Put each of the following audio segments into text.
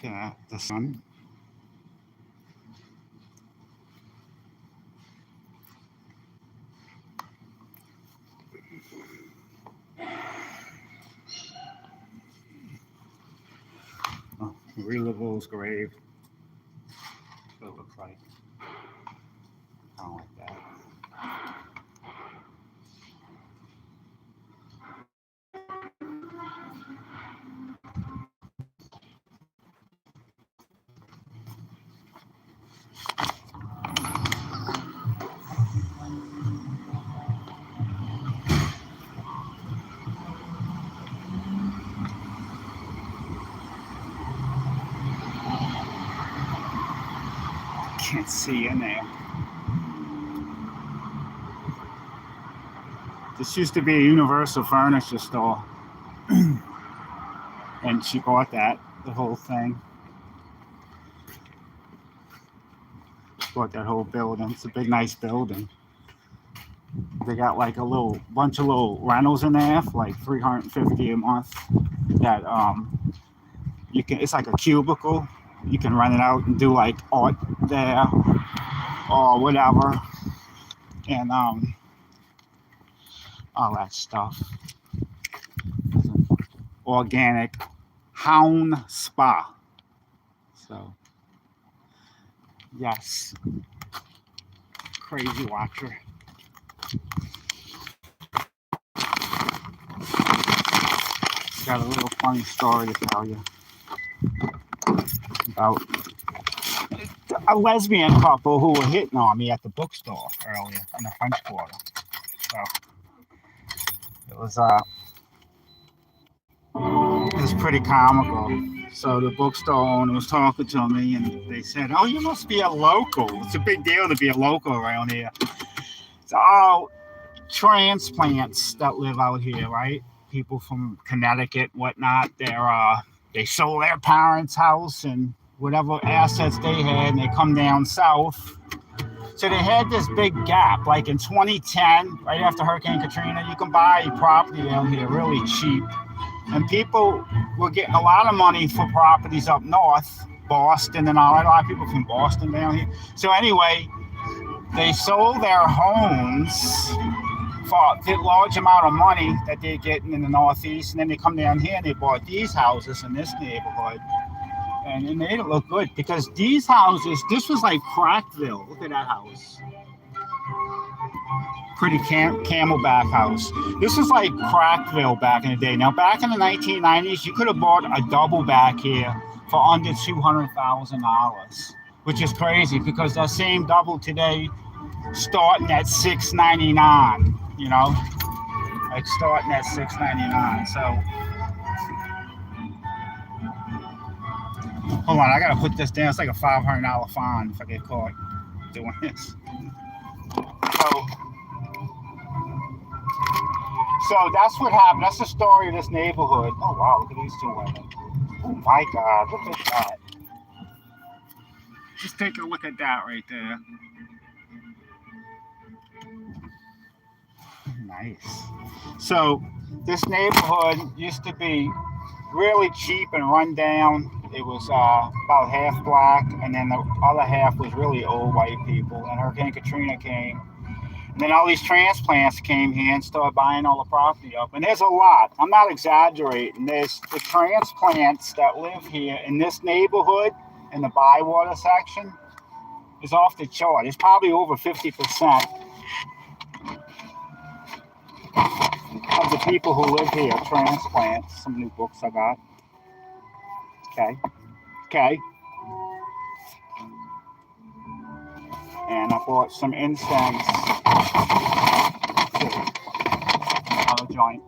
looking at the sun. Oh, Relivals grave. That's what it looks like. I don't like that. Can't see in there. This used to be a Universal Furniture store, and she bought that, the whole thing. Bought that whole building. It's a big, nice building. They got like a little bunch of little rentals in there for like $350 a month. That you can. It's like a cubicle. You can rent it out and do like art there or whatever, and all that stuff. Organic Hound Spa. So yes, crazy watcher. Got a little funny story to tell you about a lesbian couple who were hitting on me at the bookstore earlier in the French Quarter. So it was pretty comical. So the bookstore owner was talking to me, and they said, "Oh, you must be a local. It's a big deal to be a local around here." It's all transplants that live out here, right? People from Connecticut, whatnot. They sold their parents' house and whatever assets they had, and they come down south. So they had this big gap. Like in 2010, right after Hurricane Katrina, you can buy property down here really cheap. And people were getting a lot of money for properties up north, Boston and all that. A lot of people from Boston down here. So anyway, they sold their homes for a large amount of money that they're getting in the Northeast, and then they come down here and they bought these houses in this neighborhood, and it made it look good because these houses, this was like Crackville. Look at that house. Pretty camelback house. This was like Crackville back in the day. Now, back in the 1990s, you could have bought a double back here for under $200,000, which is crazy because that same double today starting at $699. You know, like starting at $699. So, hold on, I gotta put this down. It's like a $500 fine if I get caught doing this. So that's what happened. That's the story of this neighborhood. Oh wow, look at these two women. Oh my God, look at that. Just take a look at that right there. Nice. So this neighborhood used to be really cheap and run down. It was about half black, and then the other half was really old white people. And Hurricane Katrina came, and then all these transplants came here and started buying all the property up. And there's a lot. I'm not exaggerating. There's the transplants that live here in this neighborhood in the Bywater section is off the chart. It's probably over 50%. Of the people who live here, transplants. Some new books I got. Okay. And I bought some incense. Another joint.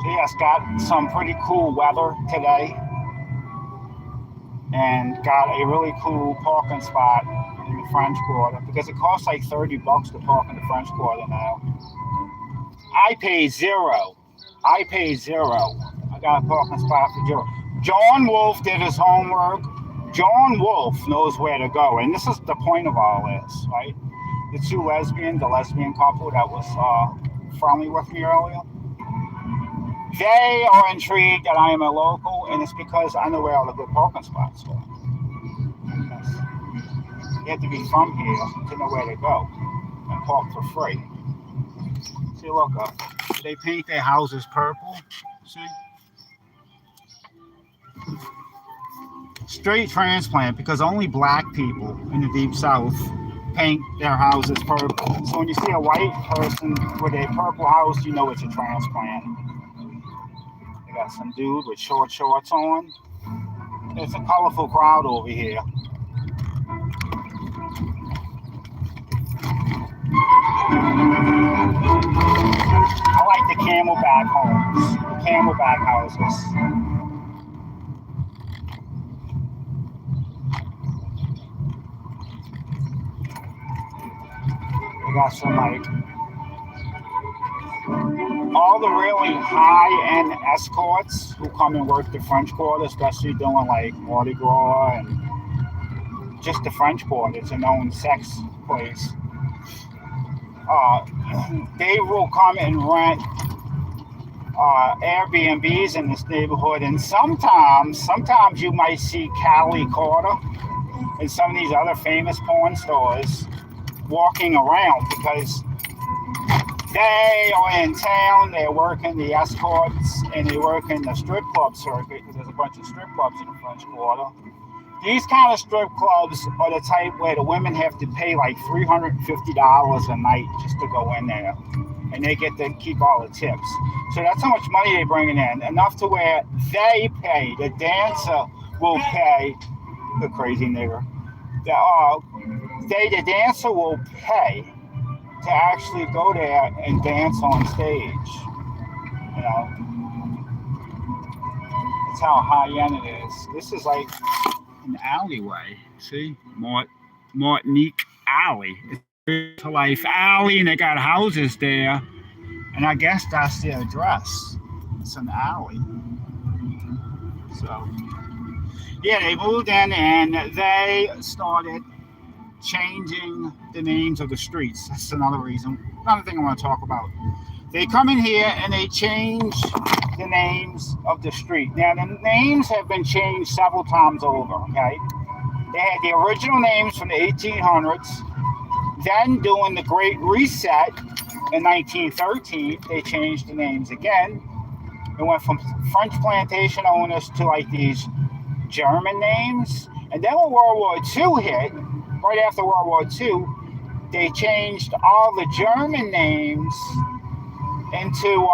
So yes, got some pretty cool weather today. And got a really cool parking spot in the French Quarter because it costs like $30 to park in the French Quarter now. I pay zero. I got a parking spot for zero. John Wolf did his homework. John Wolf knows where to go, and this is the point of all this, right? The lesbian couple that was friendly with me earlier. They are intrigued that I am a local, and it's because I know where all the good parking spots are. Yes. You have to be from here to know where to go and park for free. See, look up. They paint their houses purple. See? Straight transplant, because only black people in the deep south paint their houses purple. So when you see a white person with a purple house, you know it's a transplant. They got some dude with short shorts on. It's a colorful crowd over here. I like the camelback homes, the camelback houses. We got some like all the really high-end escorts who come and work the French Quarter, especially doing like Mardi Gras and just the French Quarter. It's a known sex place. They will come and rent Airbnbs in this neighborhood, and sometimes you might see Callie Carter and some of these other famous porn stars walking around because they are in town. They're working the escorts and they work in the strip club circuit because there's a bunch of strip clubs in the French Quarter. These kind of strip clubs are the type where the women have to pay like $350 a night just to go in there, and they get to keep all the tips. So that's how much money they're bringing in, enough to where they pay. The dancer will pay, the crazy nigger. The dancer will pay to actually go there and dance on stage. You know, that's how high end it is. This is like an alleyway. See, Martinique Alley. It's to Life Alley, and they got houses there. And I guess that's the address. It's an alley. So, yeah, they moved in and they started changing the names of the streets. That's another reason. Another thing I want to talk about. They come in here and they change the names of the street. Now, the names have been changed several times over, okay? They had the original names from the 1800s. Then, during the Great Reset in 1913, they changed the names again. It went from French plantation owners to like these German names. And then when World War II hit, right after World War II, they changed all the German names into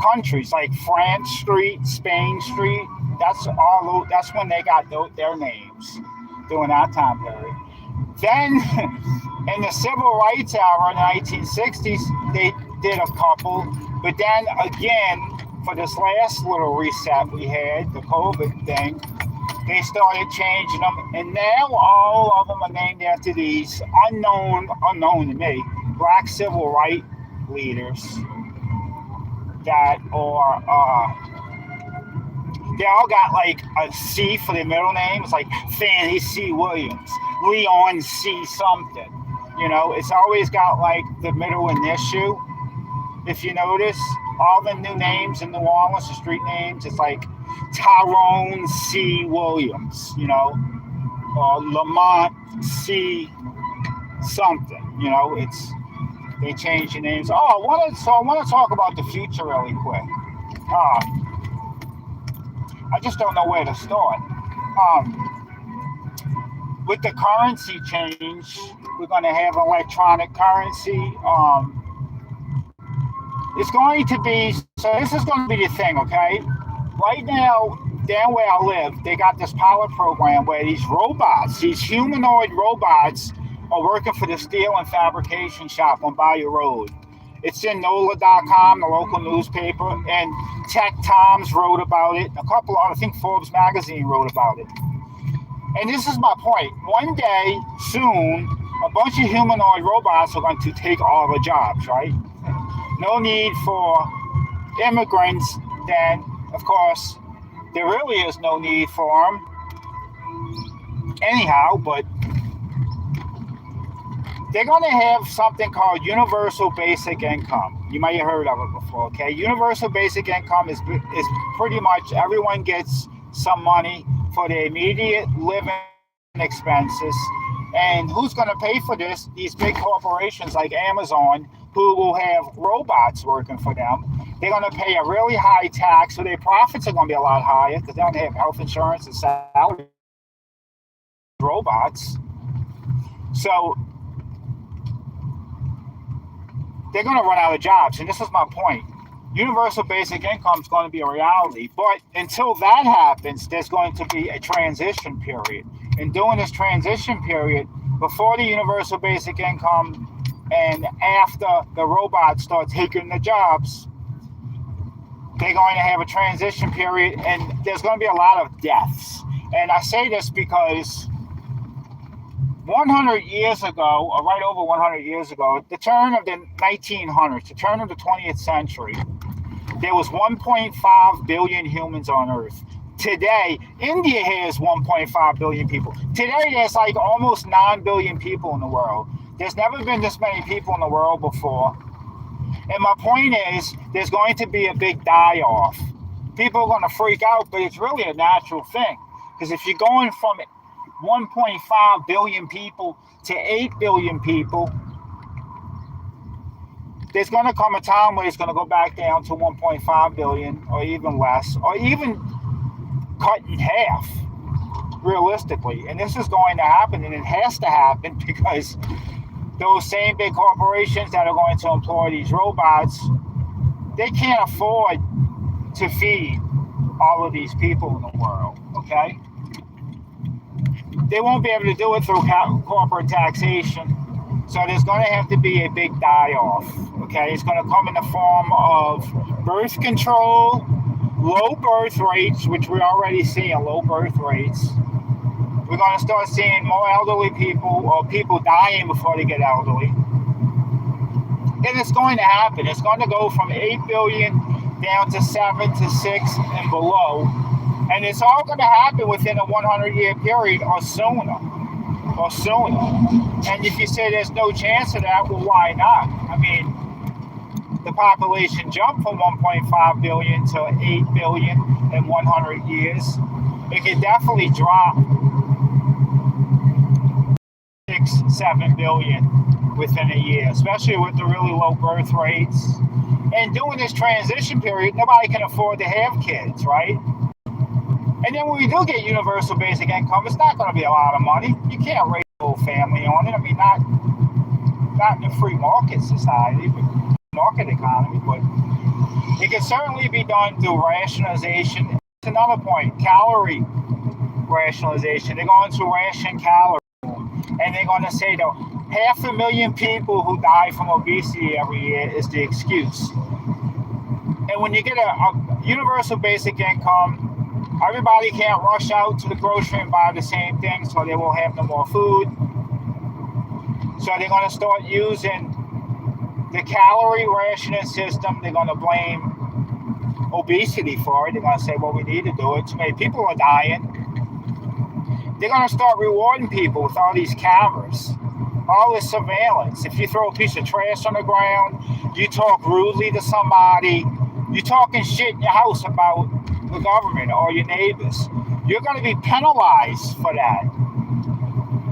countries like France Street, Spain Street. That's when they got their names during that time period. Then in the Civil Rights era in the 1960s, they did a couple, but then again, for this last little reset we had, the COVID thing, they started changing them, and now all of them are named after these unknown to me, black civil rights leaders that are, they all got like a C for their middle name. It's like Fannie C. Williams, Leon C. something. You know, it's always got like the middle initial. If you notice, all the new names in New Orleans, the street names, it's like Tyrone C. Williams, you know, or Lamont C. something. You know, they change the names. I want to talk about the future really quick. I just don't know where to start. With the currency change, we're going to have electronic currency. It's going to be, so this is going to be the thing, okay? Right now, down where I live, they got this pilot program where these robots, these humanoid robots, are working for the steel and fabrication shop on Bayou Road. It's in NOLA.com, the local newspaper, and Tech Times wrote about it. A couple of, I think Forbes magazine wrote about it. And this is my point. One day, soon, a bunch of humanoid robots are going to take all the jobs, right? No need for immigrants, then, of course, there really is no need for them. Anyhow, but they're going to have something called universal basic income. You might have heard of it before, okay? Universal basic income is pretty much everyone gets some money for their immediate living expenses. And who's going to pay for this? These big corporations like Amazon, who will have robots working for them. They're going to pay a really high tax, so their profits are going to be a lot higher because they don't have health insurance and salary robots. So they're going to run out of jobs. And this is my point. Universal basic income is going to be a reality. But until that happens, there's going to be a transition period. And during this transition period, before the universal basic income and after the robots start taking the jobs, they're going to have a transition period, and there's going to be a lot of deaths. And I say this because 100 years ago, or right over 100 years ago, the turn of the 1900s, the turn of the 20th century, there was 1.5 billion humans on Earth. Today, India has 1.5 billion people. Today, there's like almost 9 billion people in the world. There's never been this many people in the world before. And my point is, there's going to be a big die-off. People are going to freak out, but it's really a natural thing. Because if you're going from 1.5 billion people to 8 billion people, there's going to come a time where it's going to go back down to 1.5 billion or even less, or even cut in half, realistically. And this is going to happen, and it has to happen because those same big corporations that are going to employ these robots, they can't afford to feed all of these people in the world, okay? They won't be able to do it through corporate taxation. So there's going to have to be a big die-off, okay? It's going to come in the form of birth control, low birth rates, which we're already seeing low birth rates. We're going to start seeing more elderly people or people dying before they get elderly. And it's going to happen. It's going to go from 8 billion down to 7 to 6 and below. And it's all going to happen within a 100-year period or sooner. And if you say there's no chance of that, well, why not? I mean, the population jumped from 1.5 billion to 8 billion in 100 years. It could definitely drop 6-7 billion within a year, especially with the really low birth rates. And during this transition period, nobody can afford to have kids, right? And then when we do get universal basic income, it's not going to be a lot of money. You can't raise a whole family on it. I mean, not in a free market society, but market economy, but it can certainly be done through rationalization. It's another point, calorie rationalization. They're going to ration calories, and they're going to say that 500,000 people who die from obesity every year is the excuse. And when you get a universal basic income, everybody can't rush out to the grocery and buy the same thing, so they will have no more food. So they're going to start using the calorie rationing system. They're going to blame obesity for it. They're going to say, well, we need to do it. Too many people are dying. They're going to start rewarding people with all these cameras, all this surveillance. If you throw a piece of trash on the ground, you talk rudely to somebody, you're talking shit in your house about the government or your neighbors, you're going to be penalized for that.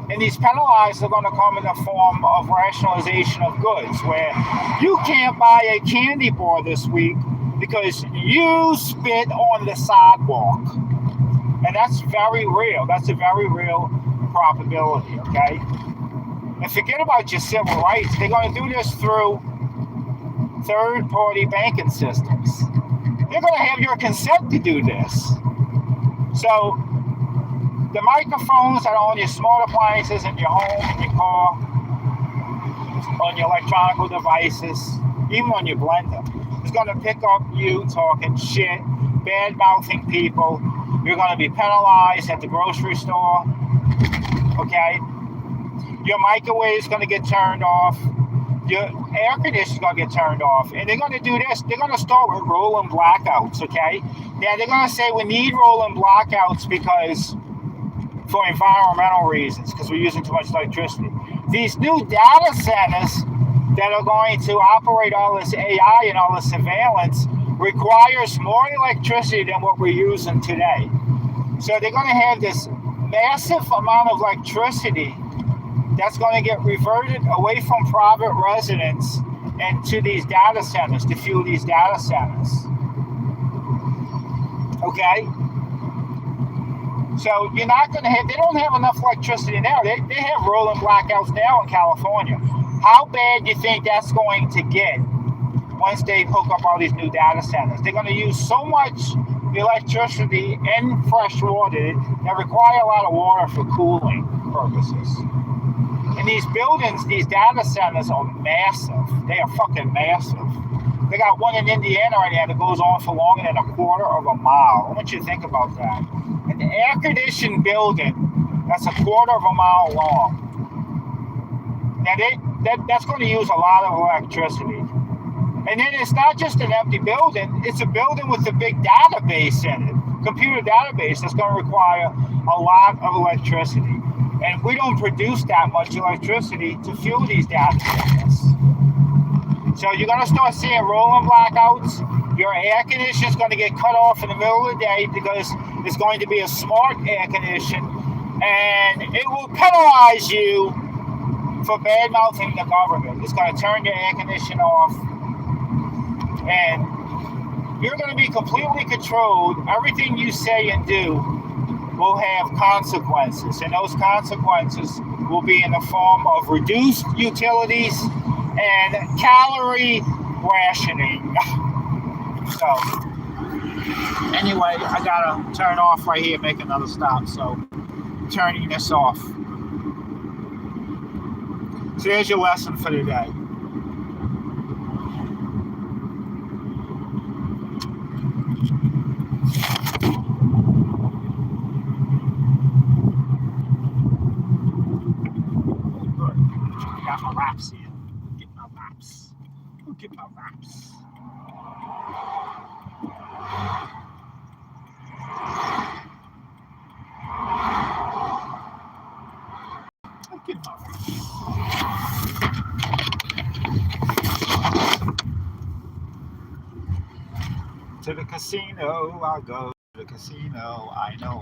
And these penalized are going to come in the form of rationalization of goods, where you can't buy a candy bar this week because you spit on the sidewalk. And that's very real. That's a very real probability, okay? And forget about your civil rights. They're going to do this through third-party banking systems. They're going to have your consent to do this. So the microphones that are on your smart appliances in your home, in your car, on your electronic devices, even on your blender, is going to pick up you talking shit, bad-mouthing people. You're going to be penalized at the grocery store, okay? Your microwave is going to get turned off. Your air conditioner is going to get turned off. And they're going to do this. They're going to start with rolling blackouts, okay? Yeah, they're going to say we need rolling blackouts because for environmental reasons because we're using too much electricity. These new data centers that are going to operate all this AI and all this surveillance requires more electricity than what we're using today. So they're going to have this massive amount of electricity that's going to get reverted away from private residents and to these data centers to fuel these data centers. Okay? So you're not going to have, they don't have enough electricity now. They have rolling blackouts now in California. How bad do you think that's going to get once they hook up all these new data centers? They're going to use so much electricity and fresh water that require a lot of water for cooling purposes. And these buildings, these data centers are massive. They are fucking massive. They got one in Indiana right now that goes on for longer than a quarter of a mile. I want you to think about that. An air-conditioned building that's a quarter of a mile long. Now, that's going to use a lot of electricity. And then it's not just an empty building. It's a building with a big database in it, computer database that's going to require a lot of electricity. And we don't produce that much electricity to fuel these data centers. So you're going to start seeing rolling blackouts. Your air conditioner is going to get cut off in the middle of the day because it's going to be a smart air condition. And it will penalize you for bad-mouthing the government. It's going to turn your air conditioner off. And you're going to be completely controlled. Everything you say and do will have consequences. And those consequences will be in the form of reduced utilities and calorie rationing. So, anyway, I gotta turn off right here, make another stop. So, turning this off. So, there's your lesson for today. Good. Got my wraps here. Get my wraps. Go get my wraps. To the casino, I'll go to the casino. I know.